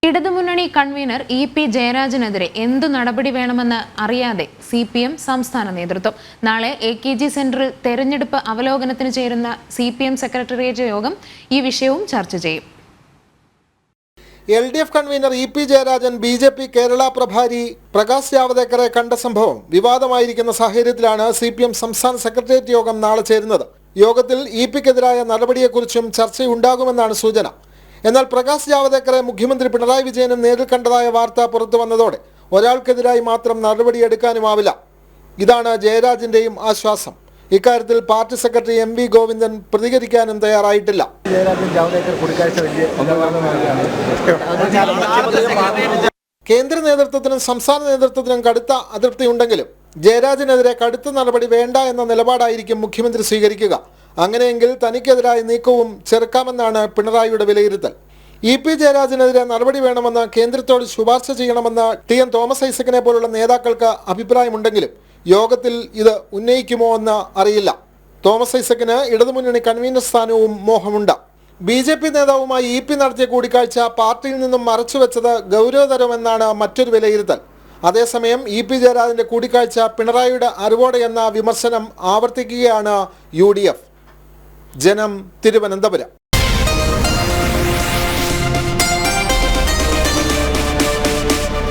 ഇടതുമുന്നണി convener EP. ജയരാജനെതിരെ എന്തു നടപടി വേണമെന്ന് അറിയാതെ CPM സംസ്ഥാന നേതൃത്വം നാളെ AKG സെന്ററിൽ തെരഞ്ഞെടുപ്പ് അവലോകനത്തിന് ചേരുന്ന CPM സെക്രട്ടേറിയറ്റ് യോഗം ഈ വിഷയവും ചർച്ച ചെയ്യും. LDF convener E P. Jayarajan BJP Kerala പ്രഭാരി പ്രകാശ് ജാവദേക്കറെ കണ്ട സംഭവം വിവാദമായിരിക്കുന്ന സാഹചര്യത്തിലാണ് CPM സംസ്ഥാന സെക്രട്ടേറിയറ്റ് യോഗം നാളെ ചേരുന്നത്. യോഗത്തിൽ ഇ.പിക്കെതിരായ നടപടിയെക്കുറിച്ചും ചർച്ചയുണ്ടാകുമെന്നാണ് സൂചന. എന്നാൽ പ്രകാശ് ജാവദേക്കറെ മുഖ്യമന്ത്രി പിണറായി വിജയനും നേരിൽ കണ്ടതായ വാർത്ത പുറത്തു വന്നതോടെ ഒരാൾക്കെതിരായി മാത്രം നടപടിയെടുക്കാനുമാവില്ല. ഇതാണ് ജയരാജന്റെയും ആശ്വാസം. ഇക്കാര്യത്തിൽ പാർട്ടി സെക്രട്ടറി MV ഗോവിന്ദൻ പ്രതികരിക്കാനും തയ്യാറായിട്ടില്ല. കേന്ദ്ര നേതൃത്വത്തിനും സംസ്ഥാന നേതൃത്വത്തിനും കടുത്ത അതൃപ്തിയുണ്ടെങ്കിലും ജയരാജനെതിരെ കടുത്ത നടപടി വേണ്ട എന്ന നിലപാടായിരിക്കും മുഖ്യമന്ത്രി സ്വീകരിക്കുക. അങ്ങനെയെങ്കിൽ തനിക്കെതിരായ നീക്കവും ചെറുക്കാമെന്നാണ് പിണറായിയുടെ വിലയിരുത്തൽ. ഇ.പി. ജയരാജനെതിരെ നടപടി വേണമെന്ന് കേന്ദ്രത്തോട് ശുപാർശ ചെയ്യണമെന്ന് TN തോമസ് ഐസക്കിനെ പോലുള്ള നേതാക്കൾക്ക് അഭിപ്രായമുണ്ടെങ്കിലും യോഗത്തിൽ ഇത് ഉന്നയിക്കുമോ എന്ന് അറിയില്ല. തോമസ് ഐസക്കിന് ഇടതുമുന്നണി കൺവീനർ സ്ഥാനവും മോഹമുണ്ട്. BJP നേതാവുമായി EP. നടത്തിയ കൂടിക്കാഴ്ച പാർട്ടിയിൽ നിന്നും മറച്ചുവെച്ചത് ഗൗരവതരമെന്നാണ് മറ്റൊരു വിലയിരുത്തൽ. അതേസമയം ഇ.പി. ജയരാജന്റെ കൂടിക്കാഴ്ച പിണറായിയുടെ അറിവോടെയെന്ന വിമർശനം ആവർത്തിക്കുകയാണ് UDF. ജനം, തിരുവനന്തപുരം.